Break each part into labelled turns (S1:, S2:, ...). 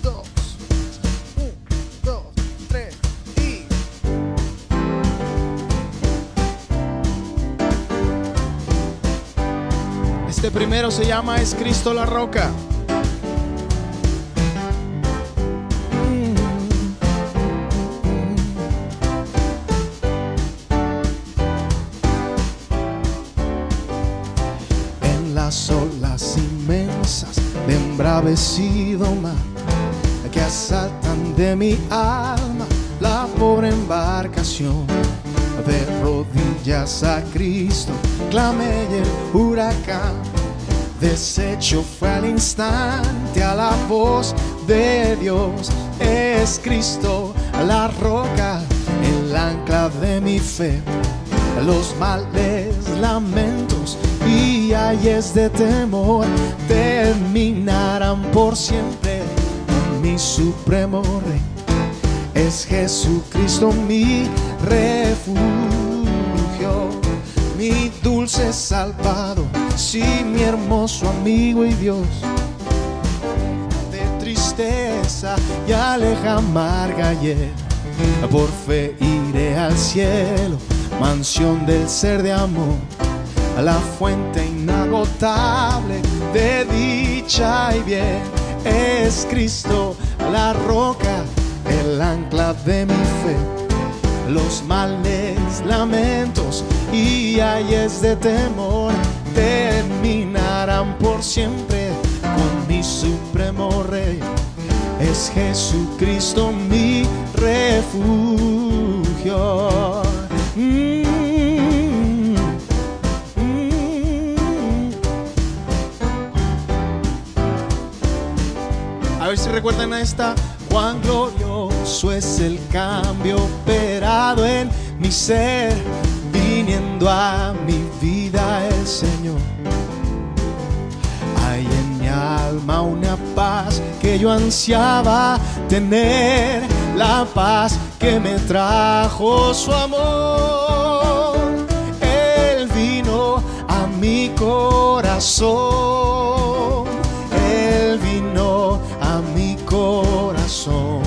S1: Dos, dos, tres y... Este primero se llama Es Cristo la Roca. En las olas inmensas de embravecido mar que asaltan de mi alma la pobre embarcación, de rodillas a Cristo clamé y el huracán deshecho fue al instante a la voz de Dios. Es Cristo la roca, el ancla de mi fe. Los males, lamentos y ayes de temor terminarán por siempre con mi supremo Rey. Es Jesucristo mi refugio, mi dulce Salvador, sí, mi hermoso amigo y Dios. De tristeza y aleja amarga ayer, por fe iré al cielo, mansión del ser de amor, a la fuente inagotable de dicha y bien. Es Cristo la roca, el ancla de mi fe. Los males, lamentos y ayes de temor terminarán por siempre con mi supremo Rey. Es Jesucristo mi refugio. A ver si recuerdan a esta. Cuán glorioso es el cambio operado en mi ser, viniendo a mi vida el Señor. Hay en mi alma una paz que yo ansiaba tener, la paz que me trajo su amor. Él vino a mi corazón, Él vino a mi corazón.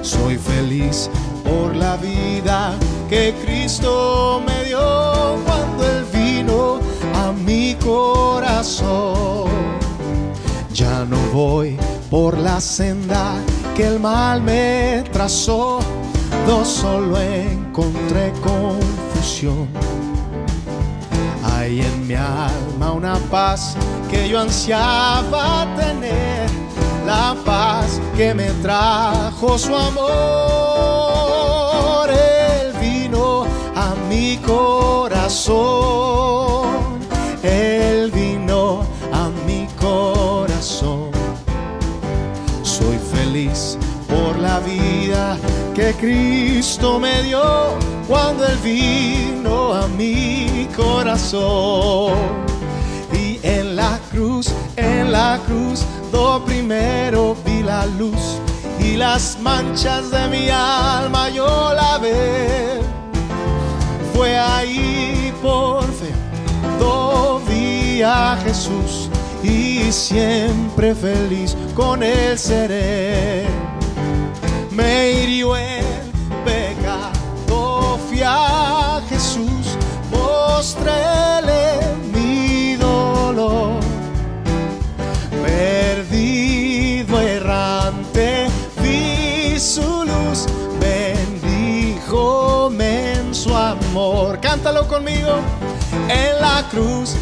S1: Soy feliz por la vida que Cristo me dio cuando Él vino a mi corazón. Ya no voy por la senda que el mal me trazó, no solo encontré confusión. Hay en mi alma una paz que yo ansiaba tener, la paz que me trajo su amor. Él vino a mi corazón, Él vino a mi corazón. Soy feliz por la vida que Cristo me dio cuando Él vino a mi corazón. Y en la cruz, lo primero vi la luz y las manchas de mi alma yo la ve. Fue ahí por fe, lo vi a Jesús y siempre feliz con Él seré. Me hirió el pecado, fui a Jesús, mostréle mi dolor. Perdido, errante, vi su luz, bendíjome en su amor. Cántalo conmigo. En la cruz,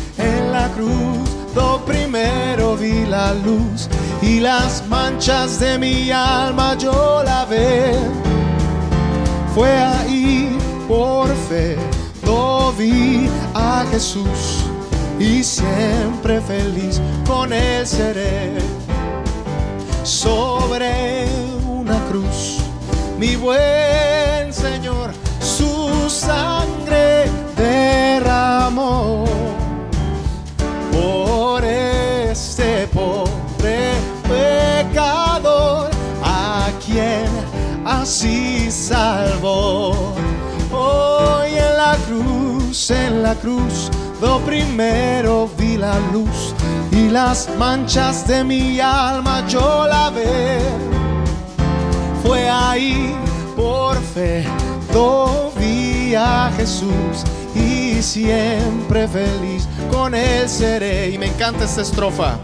S1: lo primero vi la luz y las manchas de mi alma yo la ve. Fue ahí por fe, lo vi a Jesús y siempre feliz con Él seré. Sobre una cruz, mi buen Señor, su sangre derramó por este pobre pecador, a quien así salvó. Hoy en la cruz, lo primero vi la luz y las manchas de mi alma yo lavé. Fue ahí por fe, vi a Jesús y siempre feliz con él seré. Y me encanta esta estrofa.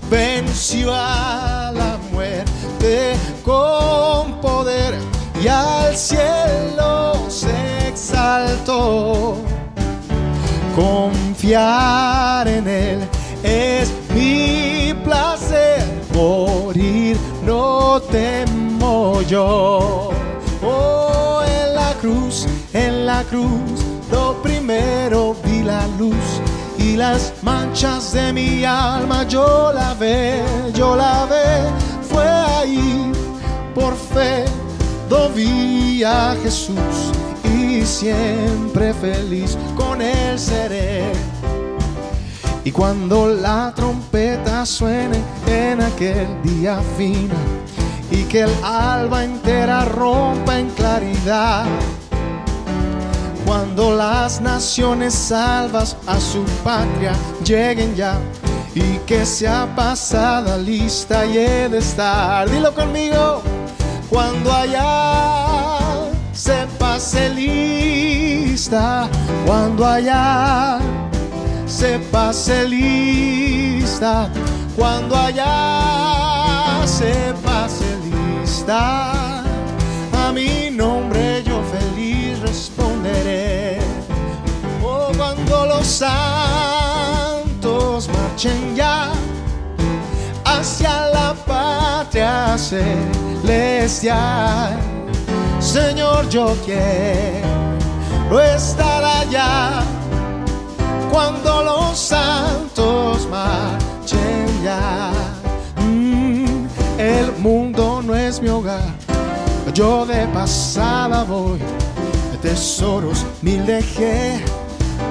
S1: Venció a la muerte con poder y al cielo se exaltó. Confiar en él es mi placer, morir no temo yo. Oh, en la cruz, lo primero vi la luz y las manchas de mi alma yo lavé. Fue ahí por fe, vi a Jesús y siempre feliz con él seré. Y cuando la trompeta suene en aquel día fino y que el alba entera rompa en claridad, cuando las naciones salvas a su patria lleguen ya y que sea pasada lista y he de estar, dilo conmigo, cuando allá se pase lista, cuando allá se pase lista, cuando allá se pase lista, a mi nombre yo feliz responderé. Oh, cuando los santos marchen ya hacia la patria celestial, Señor, yo quiero estar allá cuando los santos marchen ya. El mundo no es mi hogar, yo de pasada voy, tesoros mil dejé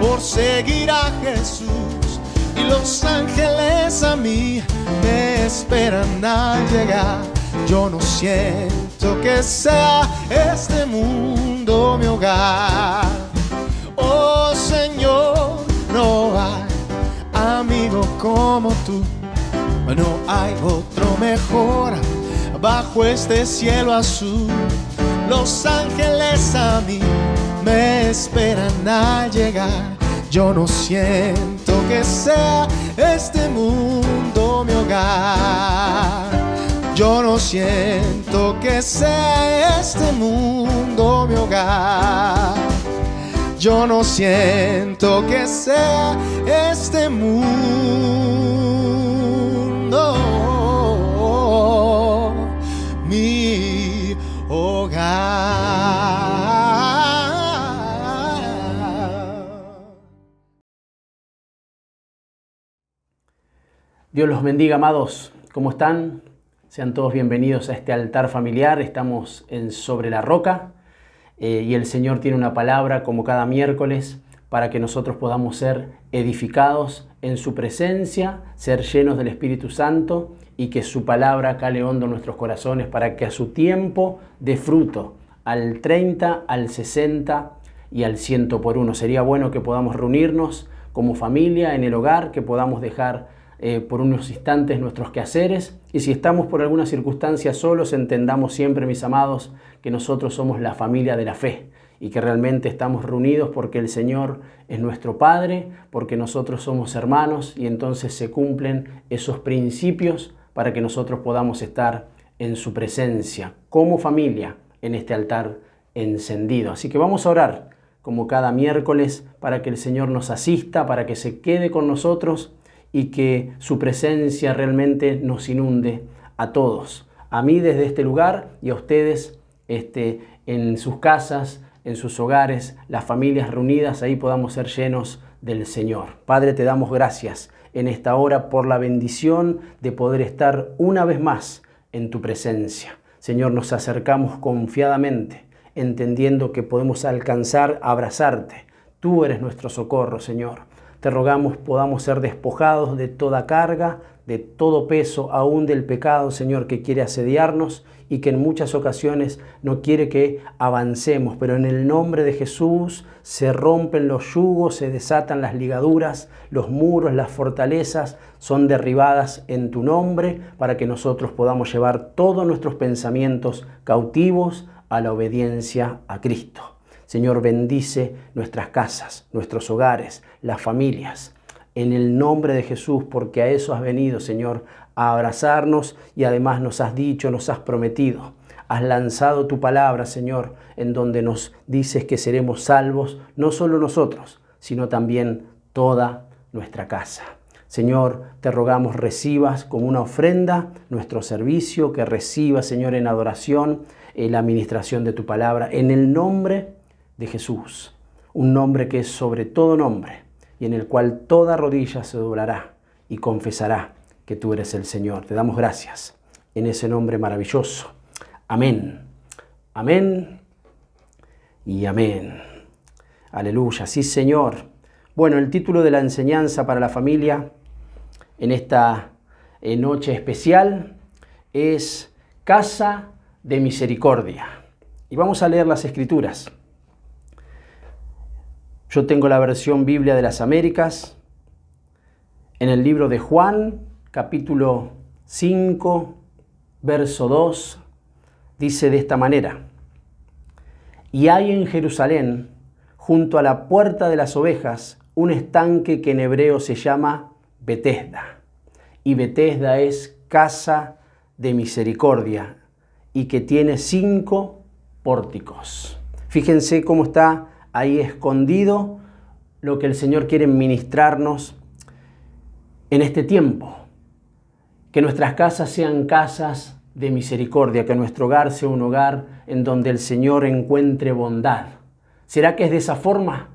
S1: por seguir a Jesús, y los ángeles a mí me esperan al llegar. Yo no siento que sea este mundo mi hogar. Oh Señor, no hay amigo como tú, no hay otro mejor bajo este cielo azul. Los ángeles a mí me esperan al llegar. Yo no siento que sea este mundo mi hogar. Yo no siento que sea este mundo mi hogar. Yo no siento que sea este mundo mi hogar.
S2: Dios los bendiga, amados. ¿Cómo están? Sean todos bienvenidos a este altar familiar. Estamos en Sobre la Roca y el Señor tiene una palabra como cada miércoles para que nosotros podamos ser edificados en su presencia, ser llenos del Espíritu Santo y que su palabra cale hondo en nuestros corazones para que a su tiempo dé fruto al 30, al 60 y al 100 por uno. Sería bueno que podamos reunirnos como familia en el hogar, que podamos dejar por unos instantes nuestros quehaceres, y si estamos por alguna circunstancia solos, entendamos siempre, mis amados, que nosotros somos la familia de la fe y que realmente estamos reunidos porque el Señor es nuestro Padre, porque nosotros somos hermanos, y entonces se cumplen esos principios para que nosotros podamos estar en su presencia como familia en este altar encendido. Así que vamos a orar como cada miércoles para que el Señor nos asista, para que se quede con nosotros y que su presencia realmente nos inunde a todos, a mí desde este lugar y a ustedes en sus casas, en sus hogares, las familias reunidas, ahí podamos ser llenos del Señor. Padre, te damos gracias en esta hora por la bendición de poder estar una vez más en tu presencia. Señor, nos acercamos confiadamente, entendiendo que podemos alcanzar a abrazarte. Tú eres nuestro socorro, Señor. Te rogamos podamos ser despojados de toda carga, de todo peso, aún del pecado, Señor, que quiere asediarnos y que en muchas ocasiones no quiere que avancemos. Pero en el nombre de Jesús se rompen los yugos, se desatan las ligaduras, los muros, las fortalezas son derribadas en tu nombre para que nosotros podamos llevar todos nuestros pensamientos cautivos a la obediencia a Cristo. Señor, bendice nuestras casas, nuestros hogares, las familias. En el nombre de Jesús, porque a eso has venido, Señor, a abrazarnos y además nos has dicho, nos has prometido. Has lanzado tu palabra, Señor, en donde nos dices que seremos salvos, no solo nosotros, sino también toda nuestra casa. Señor, te rogamos recibas como una ofrenda nuestro servicio, que recibas, Señor, en adoración la administración de tu palabra, en el nombre de Jesús, un nombre que es sobre todo nombre, y en el cual toda rodilla se doblará y confesará que tú eres el Señor. Te damos gracias en ese nombre maravilloso. Amén. Amén y amén. Aleluya. Sí, Señor. Bueno, el título de la enseñanza para la familia en esta noche especial es Casa de Misericordia. Y vamos a leer las Escrituras. Yo tengo la versión Biblia de las Américas. En el libro de Juan, capítulo 5, verso 2, dice de esta manera: Y hay en Jerusalén, junto a la puerta de las ovejas, un estanque que en hebreo se llama Betesda. Y Betesda es casa de misericordia, y que tiene 5 pórticos. Fíjense cómo está ahí escondido lo que el Señor quiere ministrarnos en este tiempo. Que nuestras casas sean casas de misericordia, que nuestro hogar sea un hogar en donde el Señor encuentre bondad. ¿Será que es de esa forma?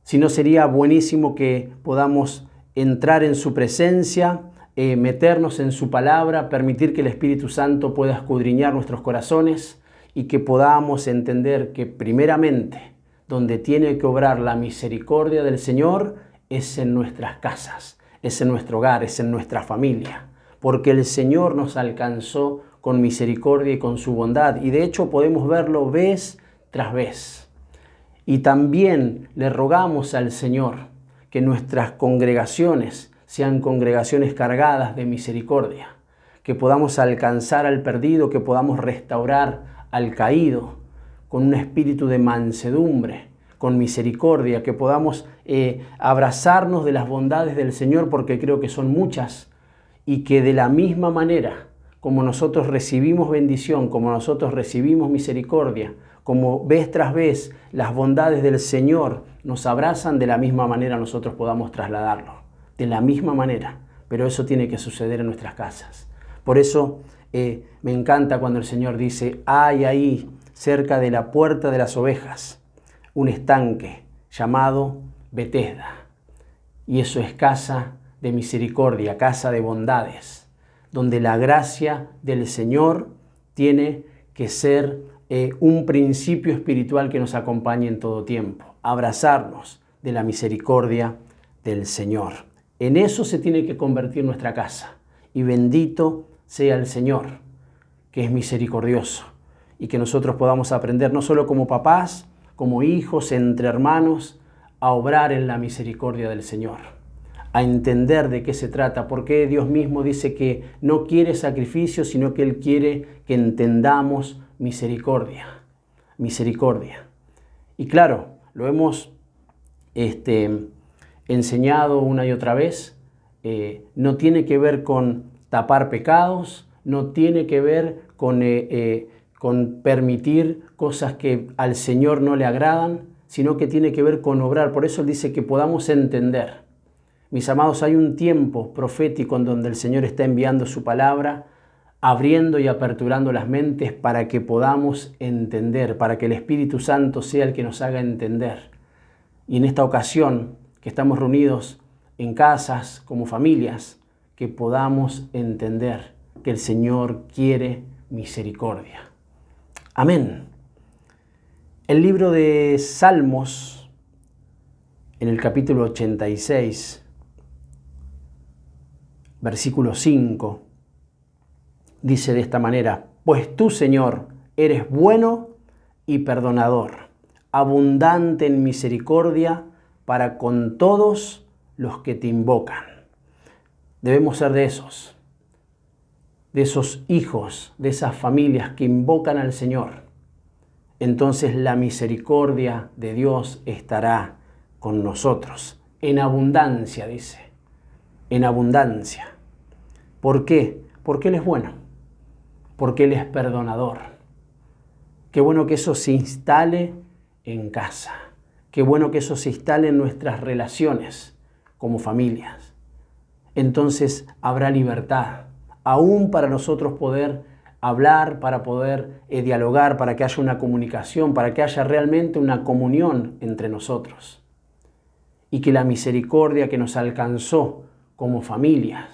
S2: Si no, sería buenísimo que podamos entrar en su presencia, meternos en su palabra, permitir que el Espíritu Santo pueda escudriñar nuestros corazones y que podamos entender que primeramente donde tiene que obrar la misericordia del Señor es en nuestras casas, es en nuestro hogar, es en nuestra familia, porque el Señor nos alcanzó con misericordia y con su bondad, y de hecho podemos verlo vez tras vez. Y también le rogamos al Señor que nuestras congregaciones sean congregaciones cargadas de misericordia, que podamos alcanzar al perdido, que podamos restaurar al caído, con un espíritu de mansedumbre, con misericordia, que podamos abrazarnos de las bondades del Señor, porque creo que son muchas, y que de la misma manera como nosotros recibimos bendición, como nosotros recibimos misericordia, como vez tras vez las bondades del Señor nos abrazan, de la misma manera nosotros podamos trasladarlo, de la misma manera, pero eso tiene que suceder en nuestras casas. Por eso me encanta cuando el Señor dice: hay ahí, cerca de la puerta de las ovejas, un estanque llamado Betesda. Y eso es casa de misericordia, casa de bondades, donde la gracia del Señor tiene que ser un principio espiritual que nos acompañe en todo tiempo. Abrazarnos de la misericordia del Señor. En eso se tiene que convertir nuestra casa. Y bendito sea el Señor, que es misericordioso. Y que nosotros podamos aprender, no solo como papás, como hijos, entre hermanos, a obrar en la misericordia del Señor, a entender de qué se trata, porque Dios mismo dice que no quiere sacrificio, sino que Él quiere que entendamos misericordia. Misericordia. Y claro, lo hemos enseñado una y otra vez, no tiene que ver con tapar pecados, no tiene que ver con permitir cosas que al Señor no le agradan, sino que tiene que ver con obrar. Por eso Él dice que podamos entender. Mis amados, hay un tiempo profético en donde el Señor está enviando su palabra, abriendo y aperturando las mentes para que podamos entender, para que el Espíritu Santo sea el que nos haga entender. Y en esta ocasión, que estamos reunidos en casas, como familias, que podamos entender que el Señor quiere misericordia. Amén. El libro de Salmos, en el capítulo 86, versículo 5, dice de esta manera: pues tú, Señor, eres bueno y perdonador, abundante en misericordia para con todos los que te invocan. Debemos ser de esos hijos, de esas familias que invocan al Señor. Entonces la misericordia de Dios estará con nosotros. En abundancia, dice. En abundancia. ¿Por qué? Porque Él es bueno. Porque Él es perdonador. Qué bueno que eso se instale en casa. Qué bueno que eso se instale en nuestras relaciones como familias. Entonces habrá libertad, aún para nosotros poder hablar, para poder dialogar, para que haya una comunicación, para que haya realmente una comunión entre nosotros. Y que la misericordia que nos alcanzó como familias,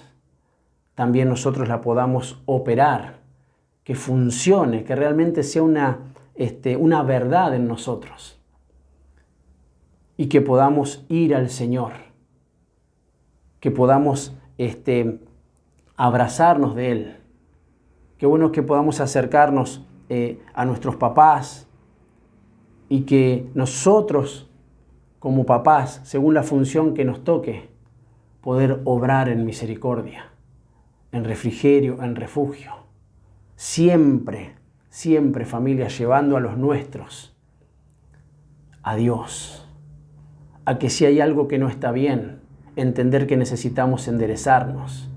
S2: también nosotros la podamos operar, que funcione, que realmente sea una verdad en nosotros. Y que podamos ir al Señor, que podamos abrazarnos de Él. Qué bueno que podamos acercarnos a nuestros papás y que nosotros, como papás, según la función que nos toque, poder obrar en misericordia, en refrigerio, en refugio. Siempre, siempre, familia, llevando a los nuestros a Dios. A que si hay algo que no está bien, entender que necesitamos enderezarnos.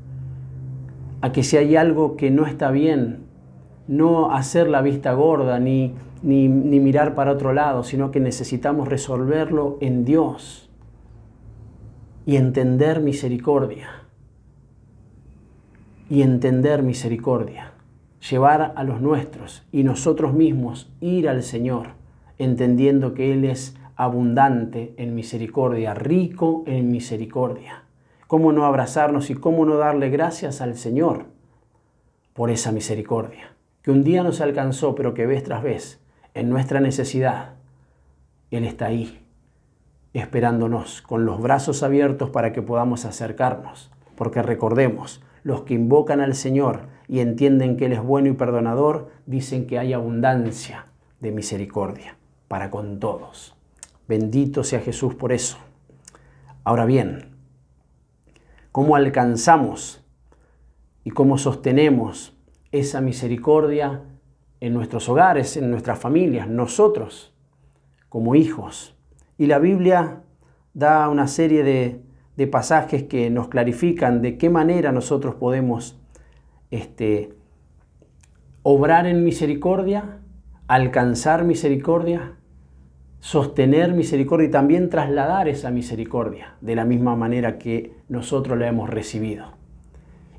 S2: A que si hay algo que no está bien, no hacer la vista gorda ni mirar para otro lado, sino que necesitamos resolverlo en Dios y entender misericordia. Y entender misericordia. Llevar a los nuestros y nosotros mismos ir al Señor, entendiendo que Él es abundante en misericordia, rico en misericordia. ¿Cómo no abrazarnos y cómo no darle gracias al Señor por esa misericordia? Que un día nos alcanzó, pero que vez tras vez, en nuestra necesidad, Él está ahí, esperándonos con los brazos abiertos para que podamos acercarnos. Porque recordemos, los que invocan al Señor y entienden que Él es bueno y perdonador, dicen que hay abundancia de misericordia para con todos. Bendito sea Jesús por eso. Ahora bien, ¿cómo alcanzamos y cómo sostenemos esa misericordia en nuestros hogares, en nuestras familias, nosotros como hijos? Y la Biblia da una serie de pasajes que nos clarifican de qué manera nosotros podemos obrar en misericordia, alcanzar misericordia, sostener misericordia y también trasladar esa misericordia de la misma manera que nosotros la hemos recibido.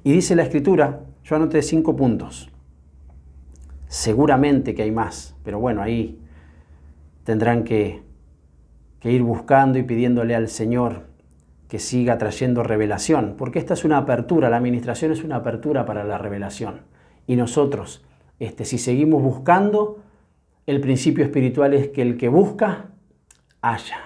S2: Y dice la Escritura, yo anoté 5 puntos. Seguramente que hay más, pero bueno, ahí tendrán que ir buscando y pidiéndole al Señor que siga trayendo revelación, porque esta es una apertura, la administración es una apertura para la revelación. Y nosotros, si seguimos buscando, el principio espiritual es que el que busca, halla.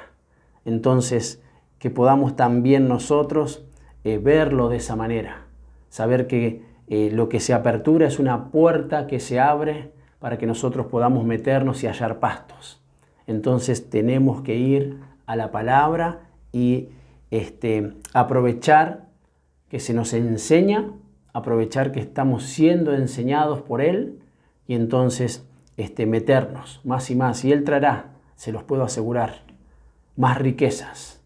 S2: Entonces, que podamos también nosotros verlo de esa manera. Saber que lo que se apertura es una puerta que se abre para que nosotros podamos meternos y hallar pastos. Entonces, tenemos que ir a la palabra y aprovechar que se nos enseña, aprovechar que estamos siendo enseñados por Él y entonces meternos más y más. Y Él traerá, se los puedo asegurar, más riquezas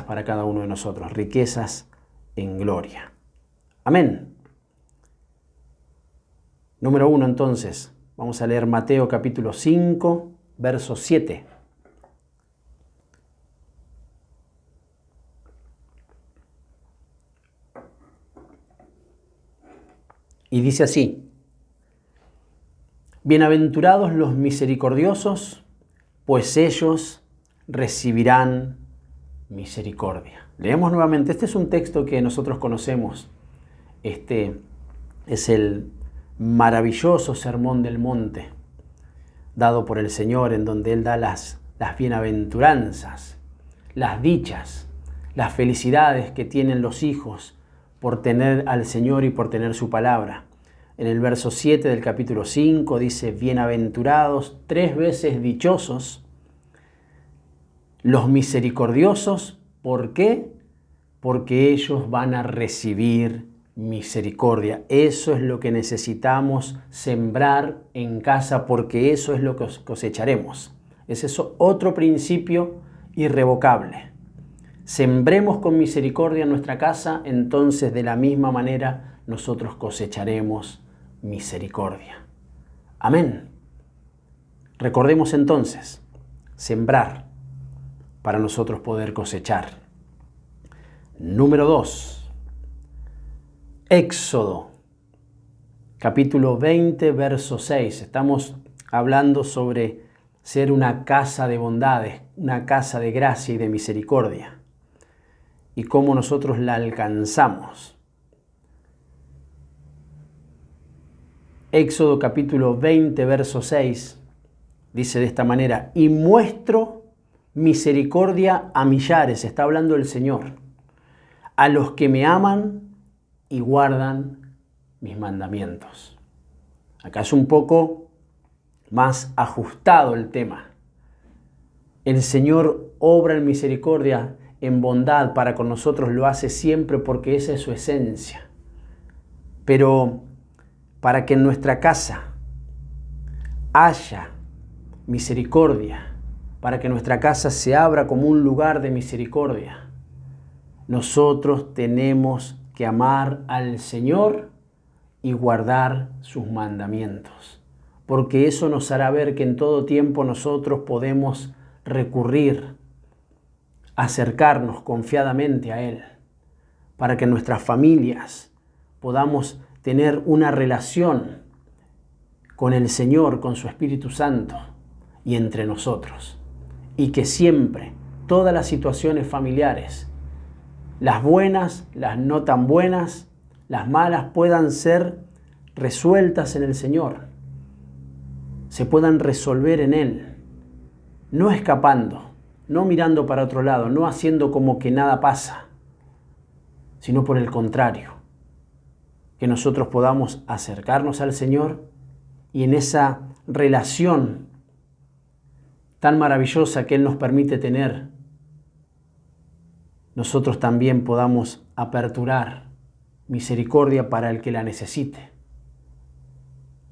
S2: para cada uno de nosotros, riquezas en gloria. Amén. Número 1, entonces, vamos a leer Mateo capítulo 5, verso 7. Y dice así: bienaventurados los misericordiosos, pues ellos recibirán misericordia. Leemos nuevamente, este es un texto que nosotros conocemos. Este es el maravilloso Sermón del Monte, dado por el Señor, en donde Él da las bienaventuranzas, las dichas, las felicidades que tienen los hijos por tener al Señor y por tener su palabra. En el verso 7 del capítulo 5 dice, bienaventurados, 3 veces dichosos, los misericordiosos. ¿Por qué? Porque ellos van a recibir misericordia. Eso es lo que necesitamos sembrar en casa, porque eso es lo que cosecharemos. Ese es otro principio irrevocable. Sembremos con misericordia en nuestra casa, entonces de la misma manera nosotros cosecharemos misericordia. Amén. Recordemos entonces, sembrar para nosotros poder cosechar. Número 2. Éxodo, capítulo 20, verso 6. Estamos hablando sobre ser una casa de bondades, una casa de gracia y de misericordia, y cómo nosotros la alcanzamos. Éxodo capítulo 20, verso 6, dice de esta manera, y muestro misericordia a millares, está hablando el Señor, a los que me aman y guardan mis mandamientos. Acá es un poco más ajustado el tema. El Señor obra en misericordia, en bondad para con nosotros, lo hace siempre porque esa es su esencia. Pero para que en nuestra casa haya misericordia, para que nuestra casa se abra como un lugar de misericordia, nosotros tenemos que amar al Señor y guardar sus mandamientos, porque eso nos hará ver que en todo tiempo nosotros podemos recurrir, acercarnos confiadamente a Él, para que nuestras familias podamos tener una relación con el Señor, con su Espíritu Santo y entre nosotros, y que siempre todas las situaciones familiares, las buenas, las no tan buenas, las malas, puedan ser resueltas en el Señor, se puedan resolver en Él, no escapando, no mirando para otro lado, no haciendo como que nada pasa, sino por el contrario, que nosotros podamos acercarnos al Señor y en esa relación tan maravillosa que Él nos permite tener, nosotros también podamos aperturar misericordia para el que la necesite,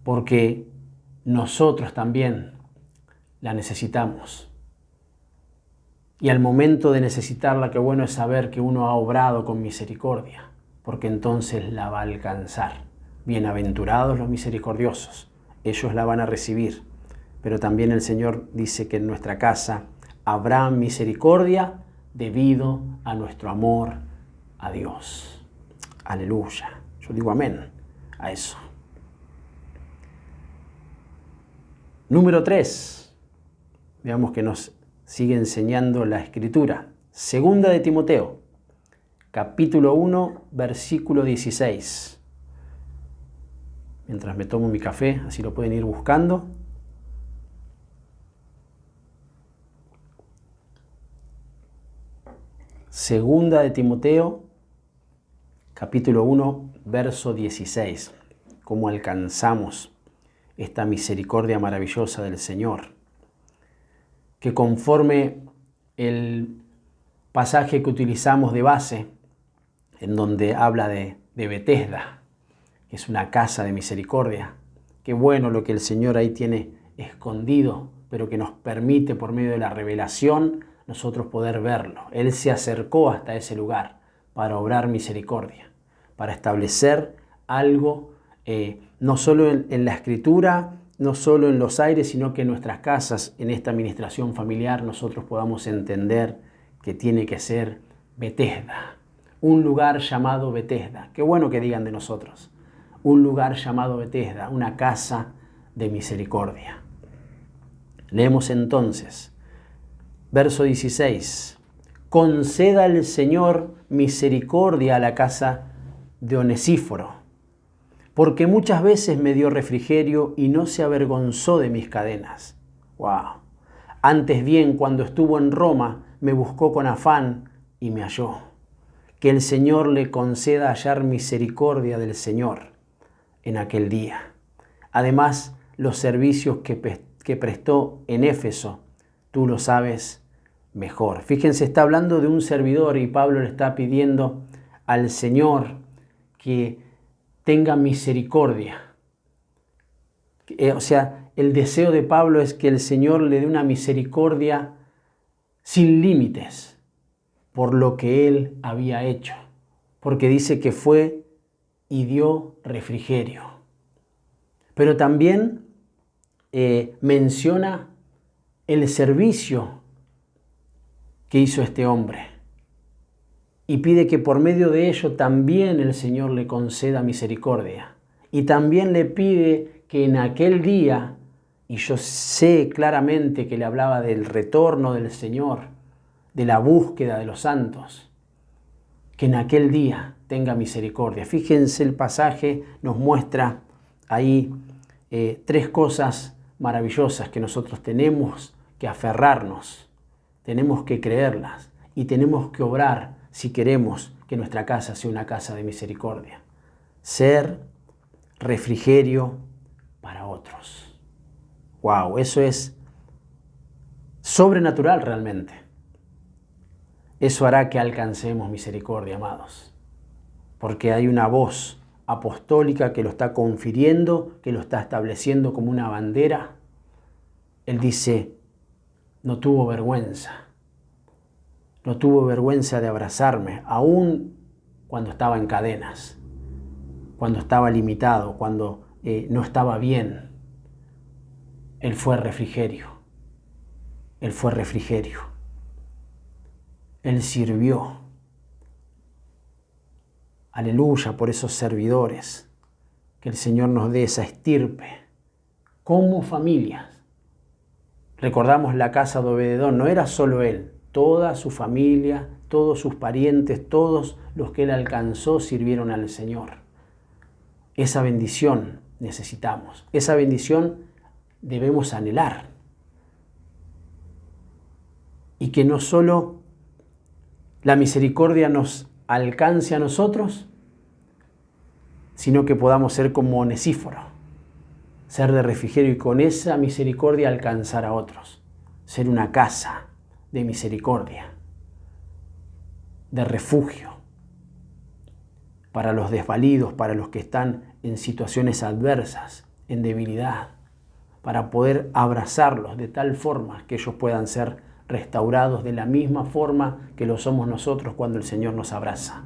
S2: porque nosotros también la necesitamos. Y al momento de necesitarla, qué bueno es saber que uno ha obrado con misericordia, porque entonces la va a alcanzar. Bienaventurados los misericordiosos, ellos la van a recibir. Pero también el Señor dice que en nuestra casa habrá misericordia debido a nuestro amor a Dios. Aleluya. Yo digo amén a eso. Número 3. Veamos que nos sigue enseñando la Escritura. Segunda de Timoteo, capítulo 1, versículo 16. Mientras me tomo mi café, así lo pueden ir buscando. Segunda de Timoteo, capítulo 1, verso 16. Cómo alcanzamos esta misericordia maravillosa del Señor, que conforme el pasaje que utilizamos de base, en donde habla de Betesda, que es una casa de misericordia. Qué bueno lo que el Señor ahí tiene escondido, pero que nos permite por medio de la revelación nosotros poder verlo. Él se acercó hasta ese lugar para obrar misericordia, para establecer algo no solo en la Escritura, no solo en los aires, sino que en nuestras casas, en esta administración familiar, nosotros podamos entender que tiene que ser Betesda, un lugar llamado Betesda. Qué bueno que digan de nosotros, un lugar llamado Betesda, una casa de misericordia. Leemos entonces, verso 16, conceda el Señor misericordia a la casa de Onesíforo, porque muchas veces me dio refrigerio y no se avergonzó de mis cadenas. ¡Wow! Antes bien, cuando estuvo en Roma, me buscó con afán y me halló. Que el Señor le conceda hallar misericordia del Señor en aquel día. Además, los servicios que prestó en Éfeso, tú lo sabes mejor. Fíjense, está hablando de un servidor y Pablo le está pidiendo al Señor que tenga misericordia. O sea, el deseo de Pablo es que el Señor le dé una misericordia sin límites por lo que él había hecho. Porque dice que fue y dio refrigerio. Pero también menciona el servicio que hizo este hombre. Y pide que por medio de ello también el Señor le conceda misericordia. Y también le pide que en aquel día, y yo sé claramente que le hablaba del retorno del Señor, de la búsqueda de los santos, que en aquel día tenga misericordia. Fíjense, el pasaje nos muestra ahí tres cosas maravillosas que nosotros tenemos que aferrarnos, tenemos que creerlas y tenemos que obrar si queremos que nuestra casa sea una casa de misericordia. Ser refrigerio para otros. ¡Wow! Eso es sobrenatural realmente. Eso hará que alcancemos misericordia, amados. Porque hay una voz apostólica que lo está confiriendo, que lo está estableciendo como una bandera. Él dice, no tuvo vergüenza. No tuvo vergüenza de abrazarme, aún cuando estaba en cadenas, cuando estaba limitado, cuando no estaba bien. Él fue refrigerio. Él fue refrigerio. Él sirvió. Aleluya por esos servidores. Que el Señor nos dé esa estirpe como familias. Recordamos la casa de Obededón, no era solo él. Toda su familia, todos sus parientes, todos los que él alcanzó sirvieron al Señor. Esa bendición necesitamos. Esa bendición debemos anhelar. Y que no solo la misericordia nos alcance a nosotros, sino que podamos ser como Onesíforo, ser de refrigerio y con esa misericordia alcanzar a otros. Ser una casa de misericordia, de refugio para los desvalidos, para los que están en situaciones adversas, en debilidad, para poder abrazarlos de tal forma que ellos puedan ser restaurados de la misma forma que lo somos nosotros cuando el Señor nos abraza.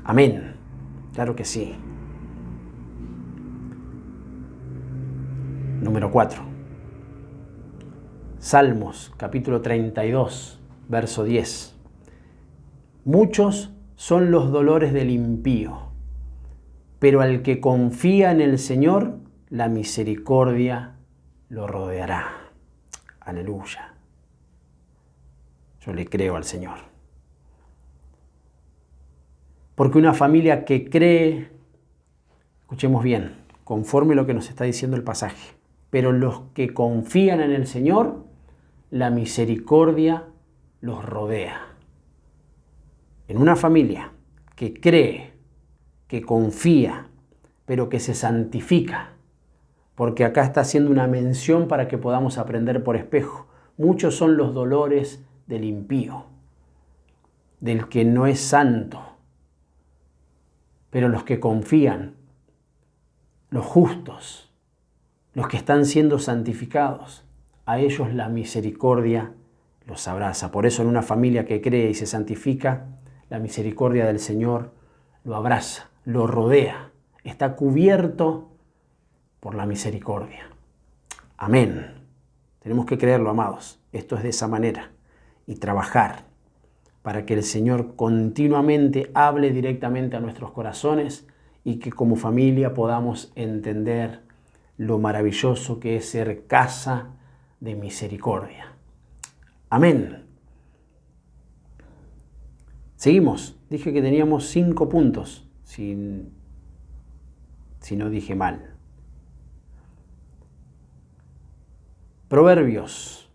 S2: Amén. Claro que sí. Número 4. Salmos, capítulo 32, verso 10. Muchos son los dolores del impío, pero al que confía en el Señor, la misericordia lo rodeará. Aleluya. Yo le creo al Señor. Porque una familia que cree, escuchemos bien, conforme lo que nos está diciendo el pasaje, pero los que confían en el Señor, la misericordia los rodea. En una familia que cree, que confía, pero que se santifica, porque acá está haciendo una mención para que podamos aprender por espejo. Muchos son los dolores del impío, del que no es santo, pero los que confían, los justos, los que están siendo santificados, a ellos la misericordia los abraza. Por eso en una familia que cree y se santifica, la misericordia del Señor lo abraza, lo rodea, está cubierto por la misericordia. Amén. Tenemos que creerlo, amados. Esto es de esa manera. Y trabajar para que el Señor continuamente hable directamente a nuestros corazones y que como familia podamos entender lo maravilloso que es ser casa de misericordia. Amén. Seguimos. Dije que teníamos 5 puntos, si no dije mal. Proverbios,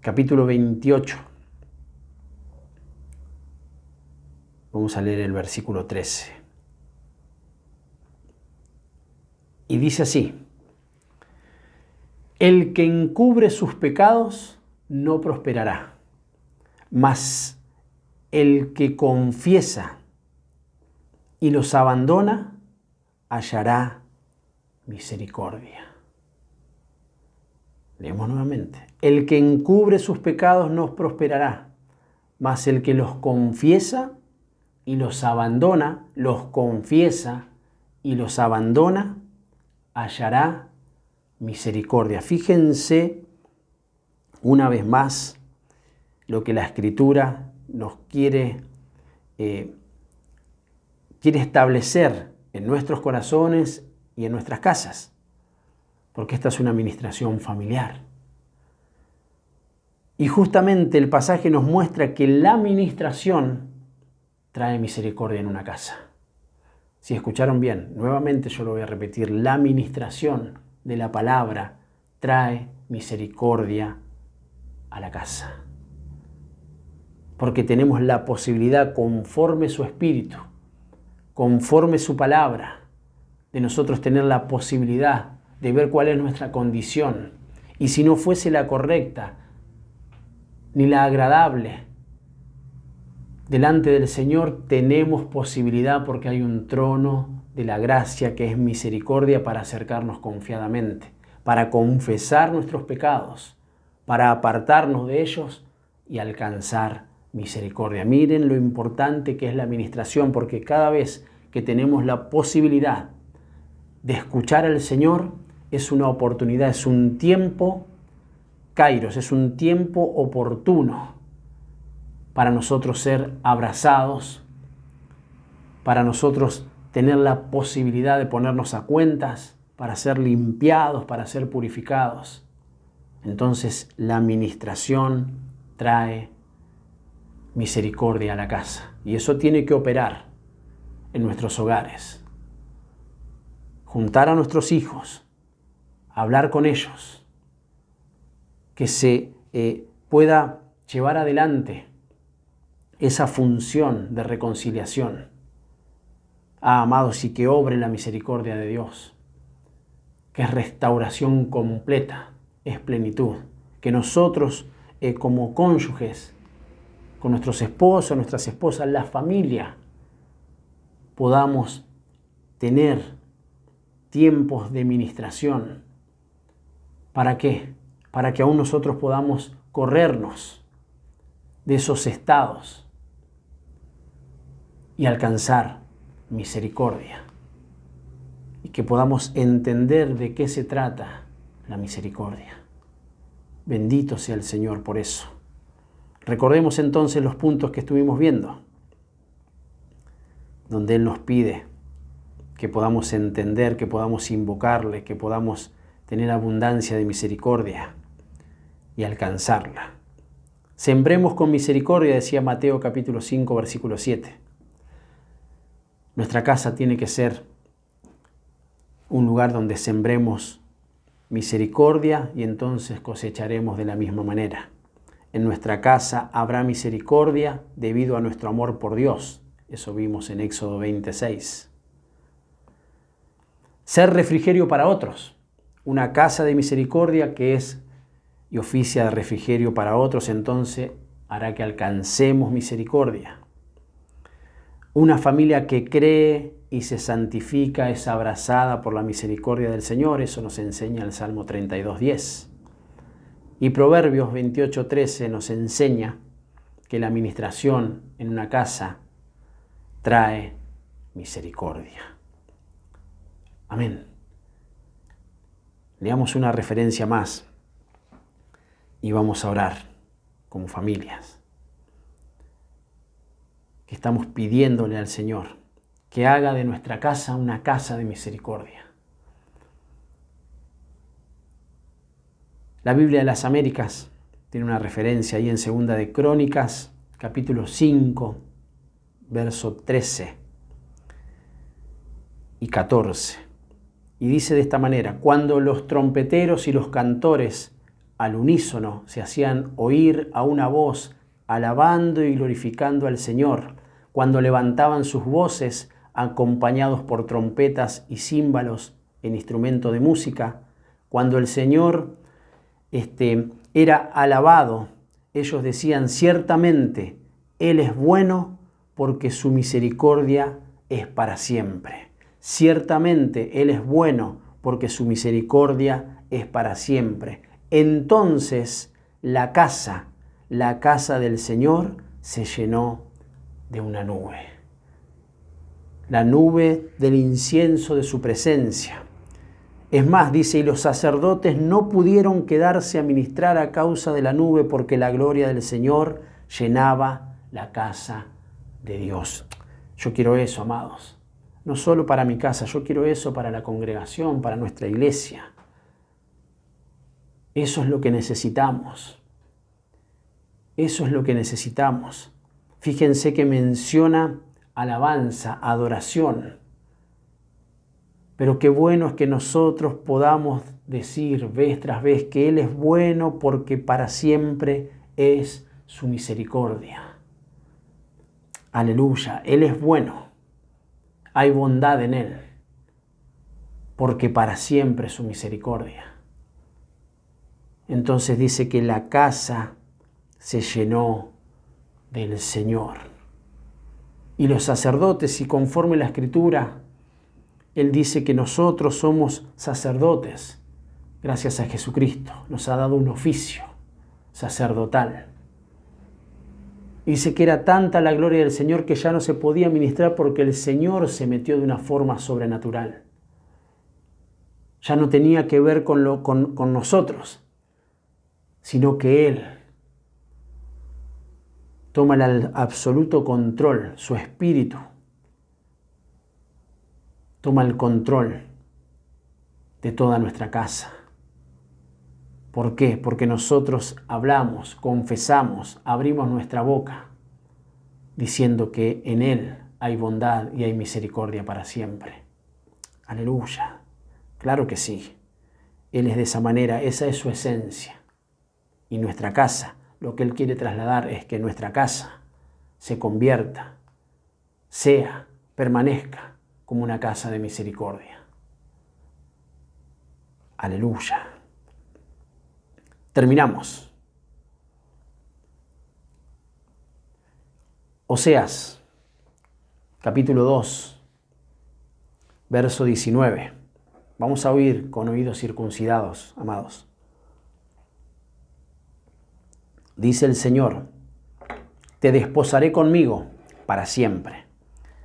S2: capítulo 28, Vamos a leer el versículo 13. Y dice así: el que encubre sus pecados no prosperará, mas el que confiesa y los abandona hallará misericordia. Leemos nuevamente: el que encubre sus pecados no prosperará, mas el que los confiesa y los abandona, hallará misericordia. Fíjense una vez más lo que la Escritura nos quiere establecer en nuestros corazones y en nuestras casas, porque esta es una administración familiar. Y justamente el pasaje nos muestra que la administración trae misericordia en una casa. Si escucharon bien, nuevamente yo lo voy a repetir: la administración de la palabra trae misericordia a la casa. Porque tenemos la posibilidad, conforme su espíritu, conforme su palabra, de nosotros tener la posibilidad de ver cuál es nuestra condición. Y si no fuese la correcta, ni la agradable, delante del Señor tenemos posibilidad, porque hay un trono de la gracia que es misericordia, para acercarnos confiadamente, para confesar nuestros pecados, para apartarnos de ellos y alcanzar misericordia. Miren lo importante que es la administración, porque cada vez que tenemos la posibilidad de escuchar al Señor, es una oportunidad, es un tiempo kairos, es un tiempo oportuno para nosotros ser abrazados, para nosotros tener la posibilidad de ponernos a cuentas, para ser limpiados, para ser purificados. Entonces la administración trae misericordia a la casa, y eso tiene que operar en nuestros hogares. Juntar a nuestros hijos, hablar con ellos, que se pueda llevar adelante esa función de reconciliación. Amados, y que obre la misericordia de Dios, que es restauración completa, es plenitud. Que nosotros como cónyuges, con nuestros esposos, nuestras esposas, la familia, podamos tener tiempos de ministración. ¿Para qué? Para que aún nosotros podamos corrernos de esos estados y alcanzar misericordia. Y que podamos entender de qué se trata la misericordia. Bendito sea el Señor por eso. Recordemos entonces los puntos que estuvimos viendo, donde Él nos pide que podamos entender, que podamos invocarle, que podamos tener abundancia de misericordia y alcanzarla. Sembremos con misericordia, decía Mateo capítulo 5, versículo 7. Nuestra casa tiene que ser un lugar donde sembremos misericordia, y entonces cosecharemos de la misma manera. En nuestra casa habrá misericordia debido a nuestro amor por Dios. Eso vimos en Éxodo 26. Ser refrigerio para otros. Una casa de misericordia que es y oficia de refrigerio para otros, entonces hará que alcancemos misericordia. Una familia que cree y se santifica es abrazada por la misericordia del Señor. Eso nos enseña el Salmo 32:10. Y Proverbios 28:13 nos enseña que la administración en una casa trae misericordia. Amén. Leamos una referencia más y vamos a orar como familias. Que estamos pidiéndole al Señor que haga de nuestra casa una casa de misericordia. La Biblia de las Américas tiene una referencia ahí en 2 de Crónicas, capítulo 5, verso 13 y 14. Y dice de esta manera: cuando los trompeteros y los cantores al unísono se hacían oír a una voz, alabando y glorificando al Señor, cuando levantaban sus voces acompañados por trompetas y címbalos en instrumento de música, cuando el Señor era alabado, ellos decían: ciertamente Él es bueno porque su misericordia es para siempre. Ciertamente Él es bueno porque su misericordia es para siempre. Entonces la casa del Señor se llenó de una nube. La nube del incienso de su presencia. Es más, dice, y los sacerdotes no pudieron quedarse a ministrar a causa de la nube porque la gloria del Señor llenaba la casa de Dios. Yo quiero eso, amados. No solo para mi casa, yo quiero eso para la congregación, para nuestra iglesia. Eso es lo que necesitamos. Eso es lo que necesitamos. Fíjense que menciona alabanza, adoración. Pero qué bueno es que nosotros podamos decir vez tras vez que Él es bueno porque para siempre es su misericordia. Aleluya, Él es bueno. Hay bondad en Él porque para siempre es su misericordia. Entonces dice que la casa se llenó del Señor. Y los sacerdotes, y conforme la Escritura, Él dice que nosotros somos sacerdotes gracias a Jesucristo. Nos ha dado un oficio sacerdotal. Dice que era tanta la gloria del Señor que ya no se podía ministrar porque el Señor se metió de una forma sobrenatural. Ya no tenía que ver con nosotros, sino que Él toma el absoluto control, su espíritu toma el control de toda nuestra casa. ¿Por qué? Porque nosotros hablamos, confesamos, abrimos nuestra boca diciendo que en Él hay bondad y hay misericordia para siempre. Aleluya. Claro que sí. Él es de esa manera, esa es su esencia. Y nuestra casa, lo que Él quiere trasladar es que nuestra casa se convierta, permanezca como una casa de misericordia. Aleluya. Terminamos. Oseas, capítulo 2, verso 19. Vamos a oír con oídos circuncidados, amados. Dice el Señor: te desposaré conmigo para siempre.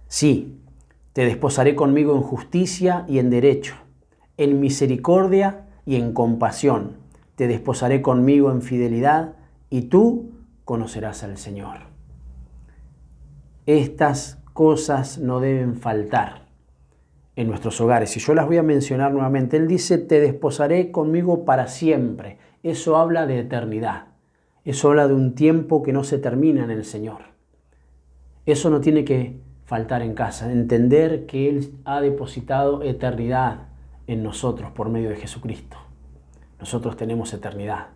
S2: Sí, te desposaré conmigo en justicia y en derecho, en misericordia y en compasión. Te desposaré conmigo en fidelidad y tú conocerás al Señor. Estas cosas no deben faltar en nuestros hogares. Y yo las voy a mencionar nuevamente. Él dice: te desposaré conmigo para siempre. Eso habla de eternidad. Eso habla de un tiempo que no se termina en el Señor. Eso no tiene que faltar en casa. Entender que Él ha depositado eternidad en nosotros por medio de Jesucristo. Nosotros tenemos eternidad.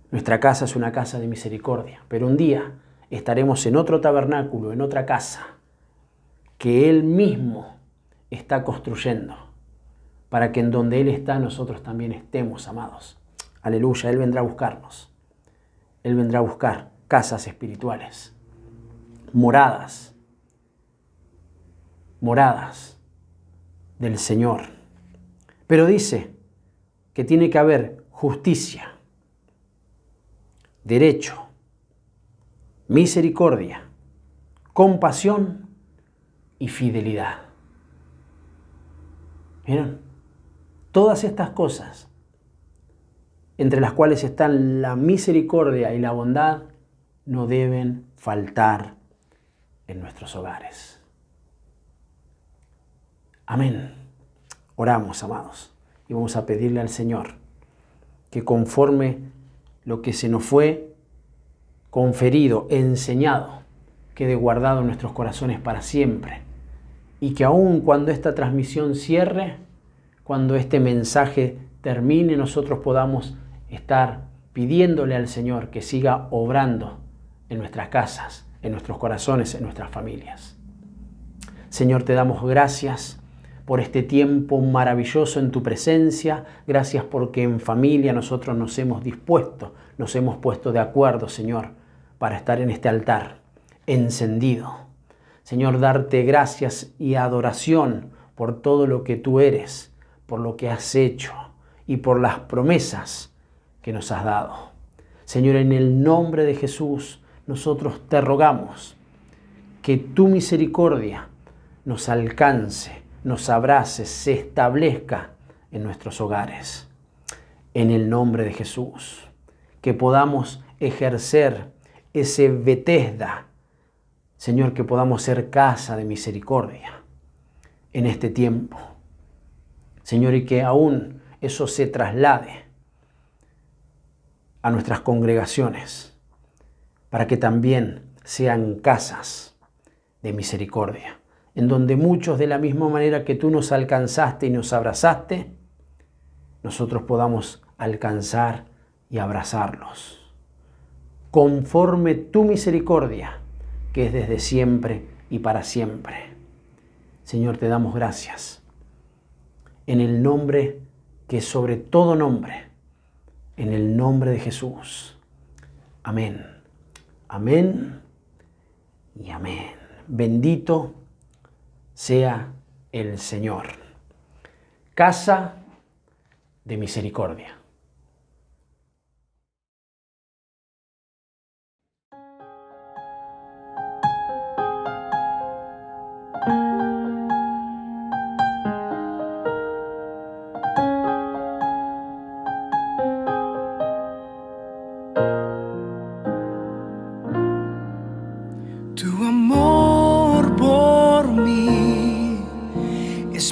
S2: Nuestra casa es una casa de misericordia. Pero un día estaremos en otro tabernáculo, en otra casa, que Él mismo está construyendo, para que en donde Él está nosotros también estemos, amados. Aleluya, Él vendrá a buscarnos. Él vendrá a buscar casas espirituales, moradas del Señor. Pero dice que tiene que haber justicia, derecho, misericordia, compasión y fidelidad. ¿Vieron? Todas estas cosas, entre las cuales están la misericordia y la bondad, no deben faltar en nuestros hogares. Amén. Oramos, amados, y vamos a pedirle al Señor que conforme lo que se nos fue conferido, enseñado, quede guardado en nuestros corazones para siempre. Y que aun cuando esta transmisión cierre, cuando este mensaje termine, nosotros podamos estar pidiéndole al Señor que siga obrando en nuestras casas, en nuestros corazones, en nuestras familias. Señor, te damos gracias por este tiempo maravilloso en tu presencia. Gracias porque en familia nosotros nos hemos dispuesto, nos hemos puesto de acuerdo, Señor, para estar en este altar encendido. Señor, darte gracias y adoración por todo lo que tú eres, por lo que has hecho y por las promesas que nos has dado. Señor, en el nombre de Jesús, nosotros te rogamos que tu misericordia nos alcance, nos abrace, se establezca en nuestros hogares. En el nombre de Jesús, que podamos ejercer ese Betesda, Señor, que podamos ser casa de misericordia en este tiempo. Señor, y que aún eso se traslade a nuestras congregaciones, para que también sean casas de misericordia, en donde muchos, de la misma manera que tú nos alcanzaste y nos abrazaste, nosotros podamos alcanzar y abrazarlos, conforme tu misericordia, que es desde siempre y para siempre. Señor, te damos gracias, en el nombre que es sobre todo nombre, en el nombre de Jesús. Amén. Amén y amén. Bendito sea el Señor. Casa de misericordia.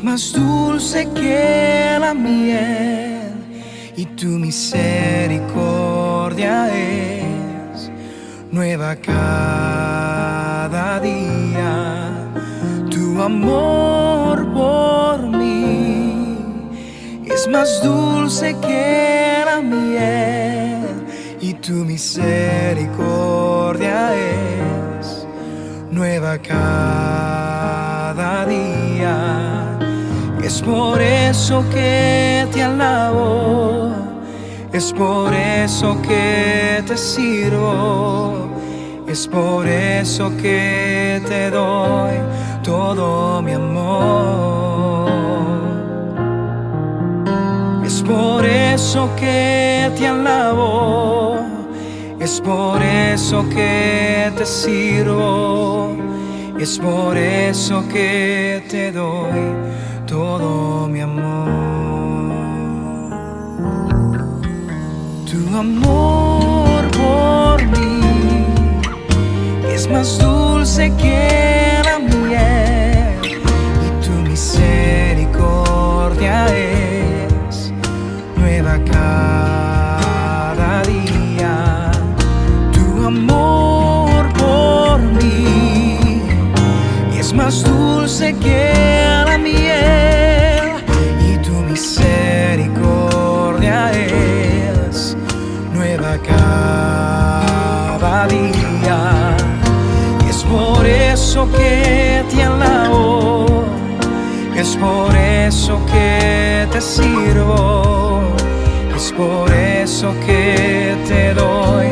S3: Más dulce que la miel y tu misericordia es nueva cada día. Tu amor por mí es más dulce que la miel y tu misericordia es nueva cada día. Es por eso que te alabo, es por eso que te sirvo, es por eso que te doy todo mi amor. Es por eso que te alabo, es por eso que te sirvo, es por eso que te doy todo mi amor. Tu amor por mí es más dulce que la miel y tu misericordia es nueva cada día. Tu amor por mí es más dulce que la miel y tu misericordia es nueva cada día. Es por eso que te alabo, es por eso que te sirvo, es por eso que te doy